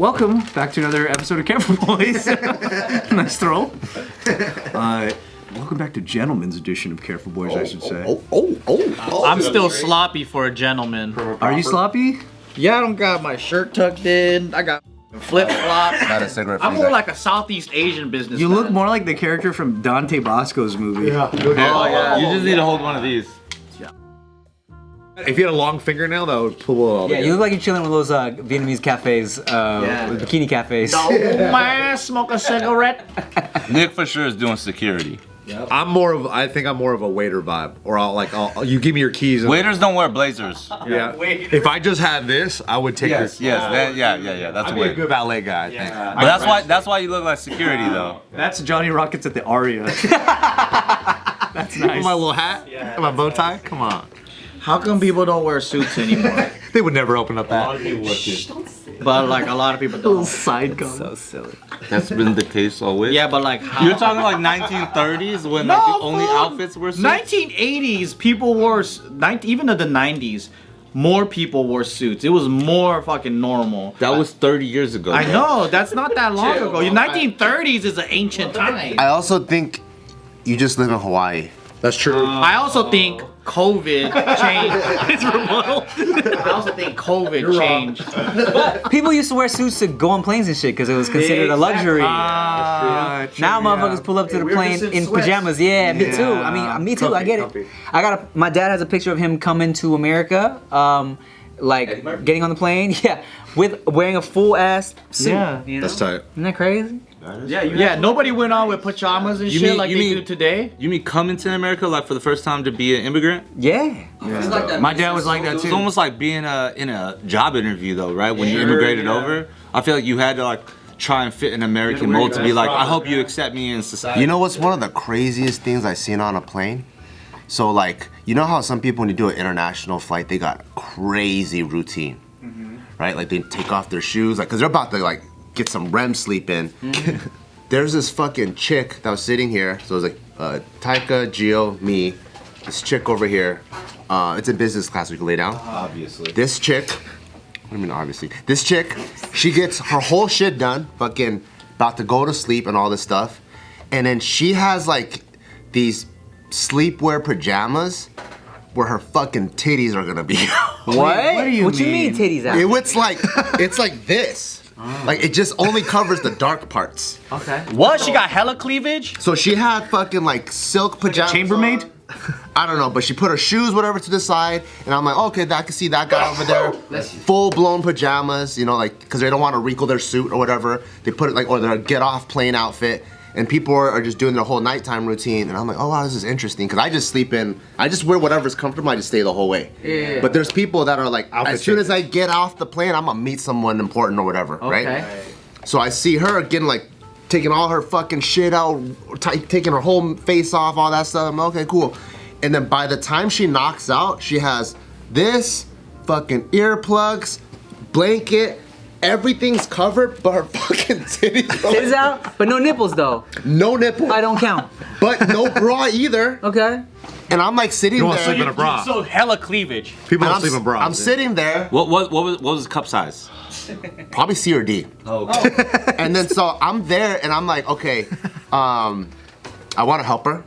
Welcome back to another episode of Careful Boys. Nice throw. Welcome back to Gentleman's edition of Careful Boys, I should say. I'm still sloppy for a gentleman. Are you sloppy? Yeah, I don't got my shirt tucked in. I got flip-flops. Not a cigarette. I'm more like a Southeast Asian businessman. You look more like the character from Dante Bosco's movie. Yeah. Oh, yeah. You just need to hold one of these. If you had a long fingernail, that would pull it all Yeah, together. you look like you're chilling with those Vietnamese cafes, bikini cafes. Oh, man, smoke a cigarette. Nick for sure is doing security. I think I'm more of a waiter vibe. Or you give me your keys. And, Waiters don't wear blazers. yeah. If I just had this, I would take this. Yeah. That's I'd a be a way. good valet guy, I think. But that's why you look like security though. That's Johnny Rockets at the Aria. That's With nice. my little hat and my bow tie. Come on. How come people don't wear suits anymore? They would never open up that. But like a lot of people don't. Side comment. So silly. That's been the case always. Yeah, but like how? You're talking like 1930s when like the only outfits were suits? 1980s, people wore, even in the 90s, more people wore suits. It was more fucking normal. That was 30 years ago. I bro. know, that's not that long ago. 1930s is an ancient time. I also think you just live in Hawaii. That's true. I also think COVID changed. It's rebuttal. I also think COVID changed. People used to wear suits to go on planes and shit because it was considered a luxury. Now motherfuckers pull up to the plane in pajamas. Yeah, me too. I mean, me too. I get it. My dad has a picture of him coming to America, like getting on the plane. Yeah, with wearing a full ass suit. Yeah. You know? That's tight. Isn't that crazy? Yeah, nobody went on with pajamas and shit like they do today. You mean coming to America like for the first time to be an immigrant? Yeah. My dad was like that It's too. almost like being in a job interview though, right? When you immigrated over, I feel like you had to like try and fit an American mold to be like, I hope you accept me in society. You know what's one of the craziest things I've seen on a plane? So like, you know how some people when you do an international flight, they got crazy routine, right? Like they take off their shoes, like, cause they're about to like get some REM sleep in. There's this fucking chick that was sitting here. So it was like Taika, Gio, me, this chick over here. It's in business class, we can lay down. Obviously. This chick, what do you mean obviously? This chick, she gets her whole shit done, fucking about to go to sleep and all this stuff. And then she has like these sleepwear pajamas where her fucking titties are gonna be. What? do you What you mean mean? titties out? It's like this. Like it just only covers the dark parts. Okay. What? She got hella cleavage? So she had fucking like silk pajamas. Chambermaid? on. I don't know, but she put her shoes, whatever, to the side, and I'm like, okay, I can see that guy over there. Full-blown pajamas, you know, like, because they don't want to wrinkle their suit or whatever. They put it like, or their get-off plain outfit, and people are just doing their whole nighttime routine, and I'm like, oh wow, this is interesting, because I just wear whatever's comfortable, I just stay the whole way. Yeah. But there's people that are like, Outfit as soon as I changes. get off the plane, I'm gonna meet someone important or whatever, right? Okay. So I see her getting like, taking all her fucking shit out, taking her whole face off, all that stuff. I'm like, okay, cool. And then by the time she knocks out, she has this, fucking earplugs, blanket, everything's covered, but her fucking titties. Titties out, but no nipples though. No nipple. I don't count. But no bra either. Okay. And I'm like sitting You don't there. sleep in a bra. So hella cleavage. People and don't sleep in bras. I'm sitting there, What was the cup size? probably C or D. And then so I'm there and I'm like, okay, I want to help her,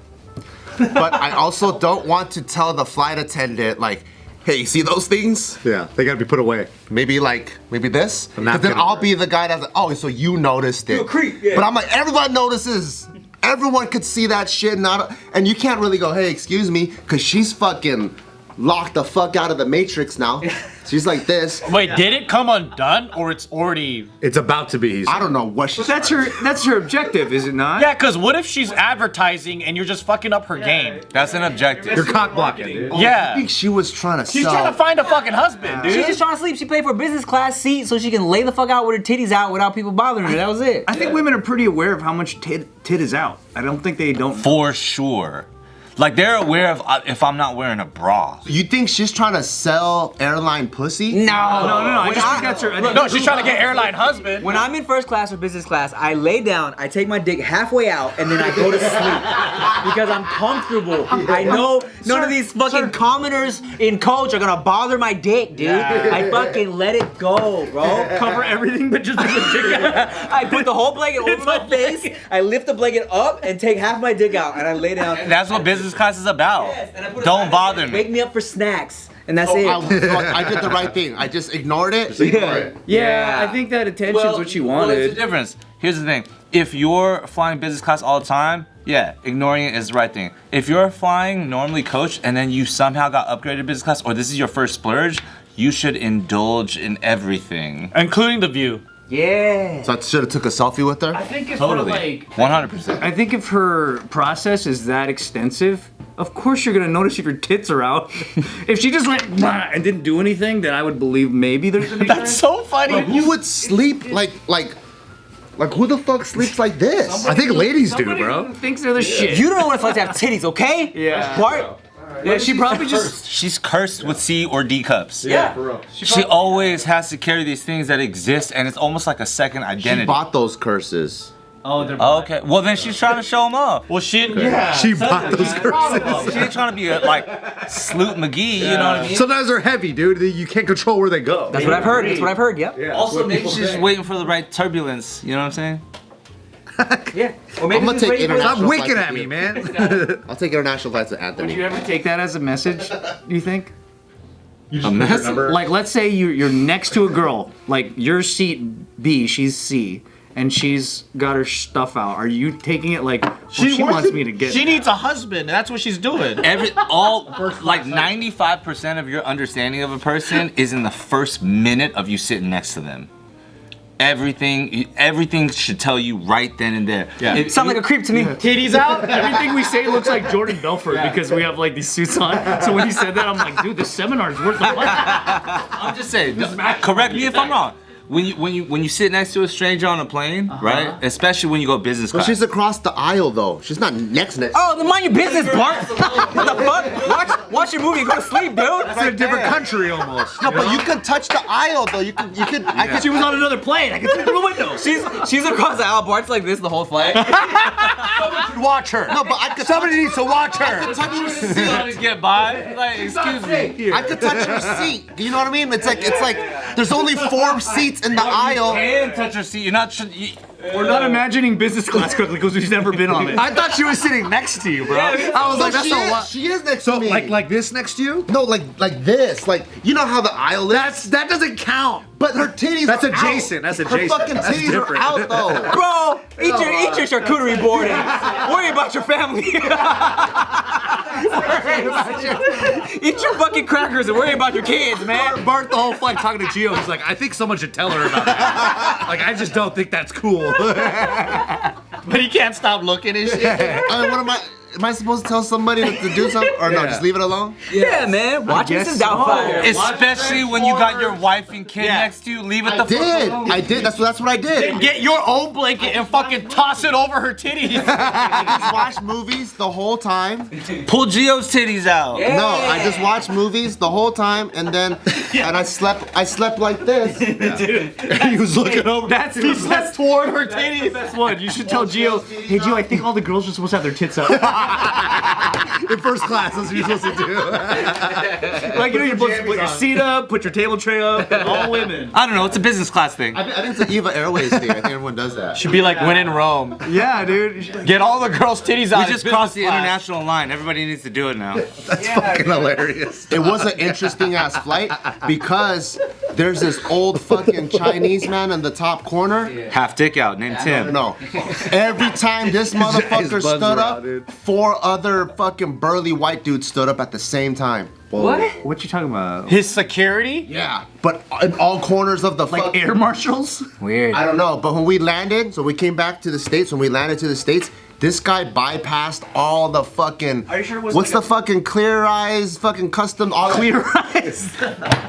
but I also don't want to tell the flight attendant like, hey, you see those things? Yeah, they gotta be put away. Maybe this. But napkin then I'll over be the guy that's like, oh, so you noticed it. You a creep, yeah. But I'm like, everyone notices. Everyone could see that shit, and you can't really go, hey, excuse me, because she's fucking locked the fuck out of the Matrix now. She's like this. Wait, did it come undone or it's already? It's about to be. I don't know what she's. That's her objective, is it not? Yeah, cause what if she's advertising and you're just fucking up her game? That's an objective. You're cock blocking, dude. I Yeah. think she was trying to She's sell. trying to find a fucking husband, dude. She's just trying to sleep. She paid for a business class seat so she can lay the fuck out with her titties out without people bothering her. That was it. I think women are pretty aware of how much tit is out. I don't think they don't. For sure. Like they're aware of if I'm not wearing a bra. You think she's trying to sell airline pussy? No. I just think that's her. No, she's trying to get airline husband. When I'm in first class or business class, I lay down, I take my dick halfway out, and then I go to sleep because I'm comfortable. I know none of these fucking commoners in coach are gonna bother my dick, dude. I fucking let it go, bro. Cover everything but just the dick out. I put the whole blanket over my face. I lift the blanket up and take half my dick out, and I lay down. And that's what business class is about. Yes, and I put it Don't back bother in. me. Wake me up for snacks, and that's it. I did the right thing. I just ignored it. Yeah, I think that attention's what she Well, wanted. it's the difference. Here's the thing. If you're flying business class all the time, yeah, ignoring it is the right thing. If you're flying normally coach and then you somehow got upgraded to business class, or this is your first splurge, you should indulge in everything. Including the view. Yeah. So I should have took a selfie with her. I think if Totally. her, like, 100%. I think if her process is that extensive, of course you're gonna notice if your tits are out. If she just went "Nah," and didn't do anything, then I would believe maybe there's an issue. That's so funny. Who would sleep like who the fuck sleeps like this? I think ladies do, Somebody bro. who thinks they're the shit. You don't know what it's like to have titties, okay? Yeah. Bart. Yeah, she probably just. She's cursed with C or D cups. Yeah. She always has to carry these things that exist, and it's almost like a second She identity. bought those curses. Oh, they're. Okay, well then she's trying to show them off. Well, she She bought those curses. She ain't trying to be a, like Sloot McGee, you know what I mean? Sometimes they're heavy, dude. You can't control where they go. That's what I've heard. That's what I've heard. Yep. Also, maybe she's just waiting for the right turbulence. You know what I'm saying? Yeah. Or maybe I'm gonna she's take ready for international. Stop winking flights at with me, you. man. I'll take international flights with Would Anthony. you ever take that as a message? Do you think? A mess? Like, let's say you're next to a girl, like your seat B, she's C, and she's got her stuff out. Are you taking it like she wants me to get? She needs a husband. That's what she's doing. Like 95% of your understanding of a person is in the first minute of you sitting next to them. Everything should tell you right then and there. Yeah. Sound like a creep to me. Titties out. Everything we say looks like Jordan Belfort because we have like these suits on. So when you said that, I'm like, dude, this seminar's worth the money. I'm just saying. Correct me if I'm wrong. When you sit next to a stranger on a plane, right? Especially when you go business But class. she's across the aisle though. She's not next. Oh, then mind your business, Bart. What the fuck? Watch your movie and go to sleep, dude. It's a different country almost. No, but you can touch the aisle though. I could. She was on another plane. I can see through the window. She's across the aisle. Bart's like this the whole flight. Watch her. No, but I could. Somebody needs to watch I her. could touch her seat. Trying to get by. Like, excuse me. I could touch her seat. You know what I mean? It's like there's only 4 seats in the aisle. And touch your seat. You're not. We're not imagining business class quickly because we've never been on it. I thought she was sitting next to you, bro. I was like, that's she a is, lot. She is next to me. Like this next to you? No, like this. Like you know how the aisle is. That doesn't count. But her titties. That's are adjacent. Out. That's adjacent. Her fucking That's titties are different. out though. Bro, eat your charcuterie board and worry about your family. Eat your fucking crackers and worry about your kids, man. Bart the whole flight talking to Gio. He's like, I think someone should tell her about that. Like, I just don't think that's cool. But he can't stop looking and shit. I mean, what am I? Am I supposed to tell somebody to do something or no? Just leave it alone. Yeah, man. Watching this is downfire. Especially when you got your wife and kid next to you. Leave it the fuck alone. I did. That's what I did. Get your own blanket and fucking toss it over her titties. I just watched movies the whole time. Pull Gio's titties out. No, I just watched movies the whole time, and then and I slept like this. He was looking over. That's toward her titties. That's one. You should tell Gio, hey Gio, I think all the girls are supposed to have their tits out. In first class, that's what you're supposed to do. Like, you know, you're supposed to put your seat up, put your table tray up, all women. I don't know. It's a business class thing. I think it's an Eva Airways thing. I think everyone does that. Should be like when in Rome. Yeah, dude. Get all the girls' titties out. We just crossed the international line. Everybody needs to do it now. That's fucking hilarious. It was an interesting ass flight because there's this old fucking Chinese man in the top corner. Half dick out. Name Tim. No. Every time this motherfucker buns stood were up, out, dude. 4 other fucking burly white dudes stood up at the same time. What? What you talking about? His security? Yeah. But in all corners of the Like fucking... air marshals? Weird. I don't know, but when we landed, so we came back to the States, when we landed to the States, This guy bypassed all the fucking. Are you sure it was What's like the fucking clear eyes, fucking custom? All Clear eyes.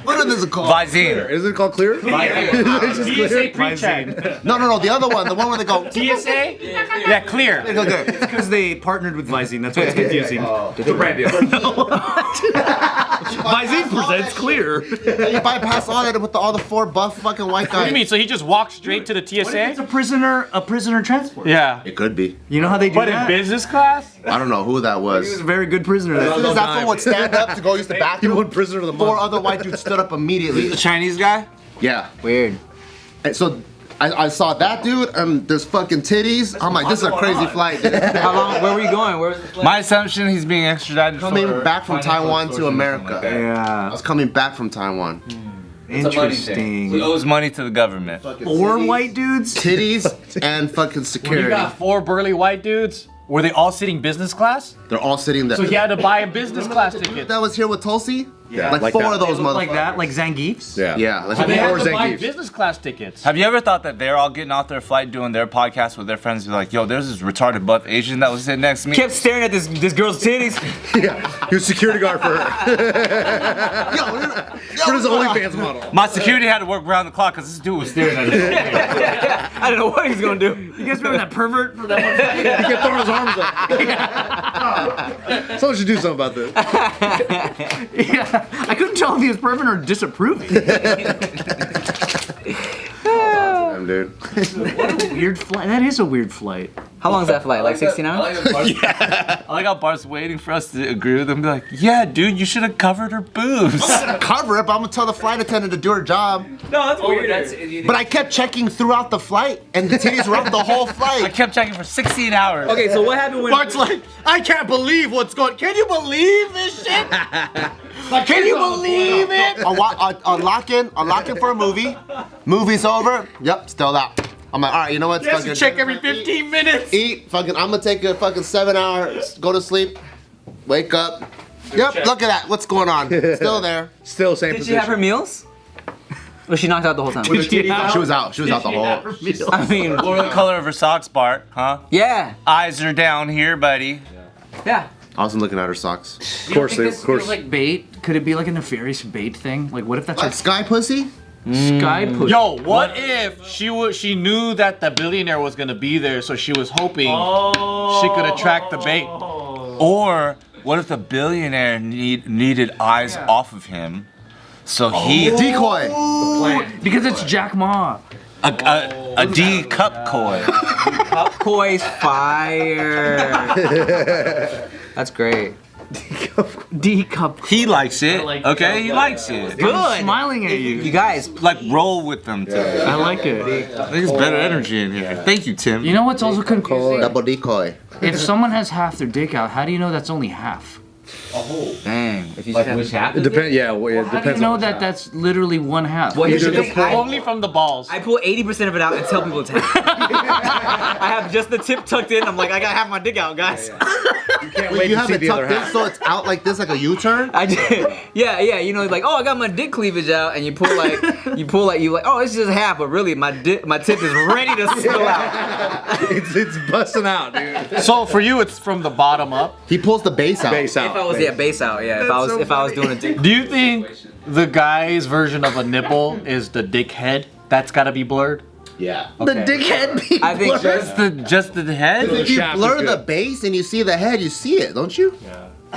What is it called? Visine. Is it called clear? TSA pre-check. No. The other one, the one where they go. TSA? Yeah, clear. They go good. Because they partnered with Visine. That's why it's confusing. The brand deal. Visine presents clear. And you bypass all that with all the 4 buff fucking white guys. What do you mean? So he just walked straight to the TSA? It's a prisoner transport. Yeah. It could be. You know how they do But that? in business class? I don't know who that He was was. a very good prisoner. Is that fool would stand up to go use the He bathroom? won prisoner of the 4 month. other white dudes stood up immediately. The Chinese guy? Yeah. Weird. And so I saw that dude, and there's fucking titties. I'm like, this is a crazy flight, dude. How long? Where were you going? Where was the flight? My assumption, he's being extradited. Coming for back from financial Taiwan to extortion or something America. like that. I Yeah. was coming back from Taiwan. Interesting. He owes money to the government. 4 white dudes? Titties and fucking You security. got 4 burly white dudes. Were they all sitting business class? They're all sitting there. So he had to buy a business class ticket. That was here with Tulsi? Yeah. Like Like 4 that. of those They look like motherfuckers. that, like Zangiefs? Yeah. Yeah, like They had 4 to buy Zangiefs. business class tickets. Have you ever thought that they're all getting off their flight doing their podcast with their friends? Be like, yo, there's this retarded buff Asian that was sitting next to me. Kept staring at this girl's titties. Yeah. He was security guard for her. For his OnlyFans model. My security had to work around the clock because this dude was staring at us. I don't know what he's gonna do. You guys remember that pervert from that one? He kept throwing his arms up. Someone should do something about this. Yeah. I couldn't tell if he was pervert or disapproving. Damn, dude. Weird flight. That is a weird flight. How long is that flight? Like 16 hours? I like how Bart's waiting for us to agree with him. Be like, yeah, dude, you should have covered her boobs. Cover it, but I'm gonna tell the flight attendant to do her job. No, that's weird. But I kept checking throughout the flight, and the titties were up the whole I flight. kept checking for 16 hours. Okay, so what happened when? Bart's like, I can't believe what's going. Can you believe this shit? Like, can you believe it? I lock in for a movie. Movie's over. Yep, still out. I'm like, all right, you know what? He has to check every 15 minutes. Eat. Fucking, I'm gonna take a fucking 7 hours. Go to sleep. Wake up. Yep. Look at that. What's going on? Still there. Still same Did she position. have her meals? Or she knocked out the whole time? She was out. She was out the whole. I mean, What were the color of her socks, Bart? Huh? yeah, Eyes are down here, buddy. yeah. I wasn't looking at her socks. Of course, they- this of course. feels like bait. Could it be like a nefarious bait thing? Like, what if that's Like sky pussy? a sky push? Yo, what if she knew that the billionaire was gonna be there, so she was hoping she could attract the bait? Or what if the billionaire needed eyes off of him? So he Decoy. Because it's Jack Ma. a D cup koi. Koi's fire. That's great. D cup. He likes it. Okay, he likes it. I'm smiling at You you. guys, Like roll with them. Tim. I like it. I think there's better energy in here. Thank you, Tim. You know what's also confusing? Double decoy. If someone has half their dick out, how do you know that's only half? dang. If you just have It depends. Yeah, well, it How do you depends. know that that's literally one half? Well, here's the thing. Only from the balls. I pull 80% of it out and tell people it's half. I have just the tip tucked in. I'm like, I gotta have my dick out, guys. Wait, you have it tucked in so it's out like this, like a U-turn? I did. Yeah, you know, like, oh, I got my dick cleavage out, and you pull like, oh, it's just half, but really, my tip is ready to spill out. It's busting out, dude. So for you, it's from the bottom up. He pulls the base out. Base out. If I was, base out, yeah. If I was doing a dick. Do you think the guy's version of a nipple is the dick head? That's gotta be blurred. Yeah. The dickhead. I think Just the head? If you shaft blur is the good. base and you see the head, you see it, don't you?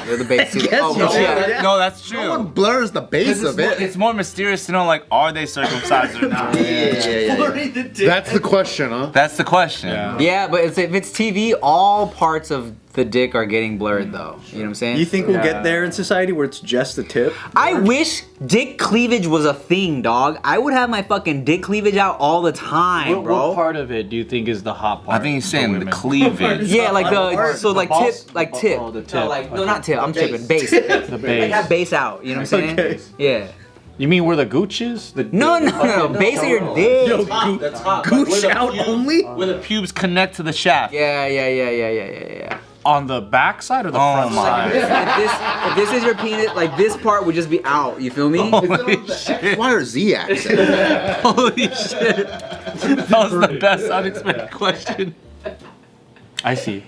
they're the base. Yes, you yeah. No, that's No one true. blurs the base of it. It's more mysterious to know, like, are they circumcised or not? Yeah. That's the question, huh? That's the question. Yeah, but if it's TV, all parts of the dick are getting blurred, though. You know what I'm saying? You think we'll get there in society where it's just the tip? I wish dick cleavage was a thing, dog. I would have my fucking dick cleavage out all the time, bro. What part of it do you think is the hot part? I think he's for saying the women? cleavage. Yeah, like like balls? tip, like tip. Oh, the tip. No, like no, not tip. I'm tripping. Base. The Like base. have base out. You know what I'm saying? Okay. Yeah. You mean where the gooch is? The No, base of your dick. Gooch out only? Where the pubes connect to the shaft. Yeah. on the back side or the Oh front side? my. If this is your penis, like this part would just be out. You feel me? Holy shit. Why are Z accent? Holy shit. That was the best unexpected question. I see.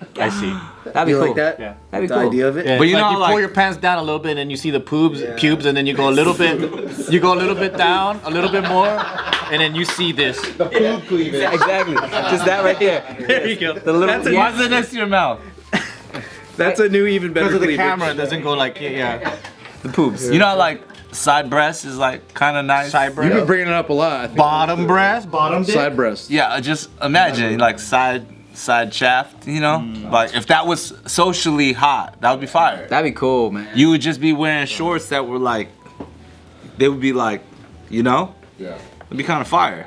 That'd be You cool. like that? Yeah. That'd be The cool. idea of it? Yeah, But you like know, you like- pull your pants down a little bit and you see the pubes, and then you go a little bit, down, a little bit more, and then you see this. Exactly. Just that right there. There you go. The little. Why is it next to your mouth? That's a new, even better Because of the cleavage. camera, it doesn't go like yeah. The poops. You know, like side breast is like kind of nice. Side You've breast, been bringing it up a lot. I think. bottom breast, bottom dick. Side breast. Yeah, just imagine like side shaft. You know, like if that was socially hot, that would be fire. That'd be cool, man. You would just be wearing shorts that were like, they would be like, you know, it'd be kind of fire.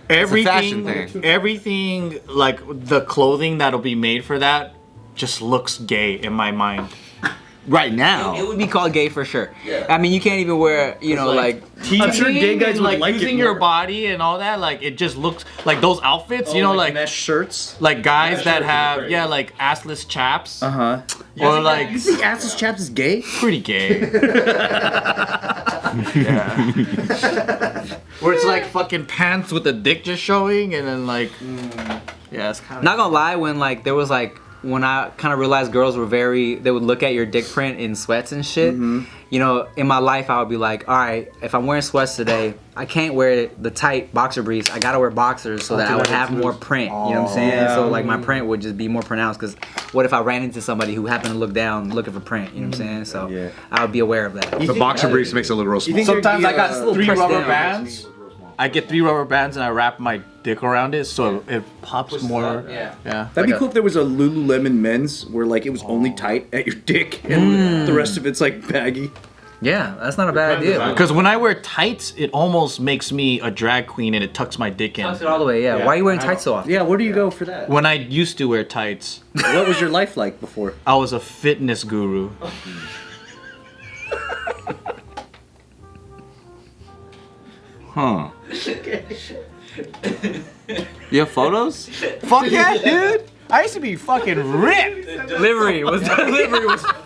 Everything, fashion thing. everything like the clothing that'll be made for that just looks gay in my mind. Right now. It would be called gay for sure. I mean, you can't even wear, you know, like I'm sure gay guys and, would like like using it your more. body and all that. Like it just looks like those outfits, you know, like mesh shirts. like guys that have like assless chaps Uh-huh. or like You think assless chaps is gay? pretty gay. Yeah. Where it's like fucking pants with the dick just showing and then like yeah, it's kind of Not gonna lie, when like there was like when I kind of realized girls were they would look at your dick print in sweats and shit. You know, in my life I would be like, all right, if I'm wearing sweats today, I can't wear the tight boxer briefs. I gotta wear boxers so that I would have more print. You know what I'm saying? So like my print would just be more pronounced. Cause what if I ran into somebody who happened to look down looking for print? You know what I'm saying? So I would be aware of that. The boxer briefs makes it look real small. sometimes I got little 3 pressed rubber down. bands. I get 3 rubber bands and I wrap my dick around it so it pops more. Yeah. That'd be cool if there was a Lululemon men's where like it was only tight at your dick and the rest of it's like baggy. Yeah, that's not a bad idea. Because when I wear tights, it almost makes me a drag queen and it tucks my dick in. Tucks it all the way. Yeah. Why are you wearing tights so often? Yeah, where do you go for that? When I used to wear tights, What was your life like before? I was a fitness guru. Huh. You have photos? Fuck yeah, dude! I used to be fucking ripped. Delivery was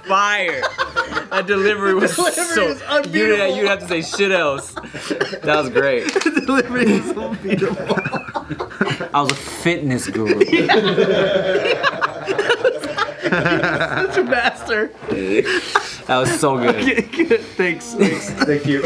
fire. That delivery was so. You'd have to say shit else. That was great. Delivery was unbeatable. I was a fitness guru. Such a master. That was so good. Thanks. Thank you.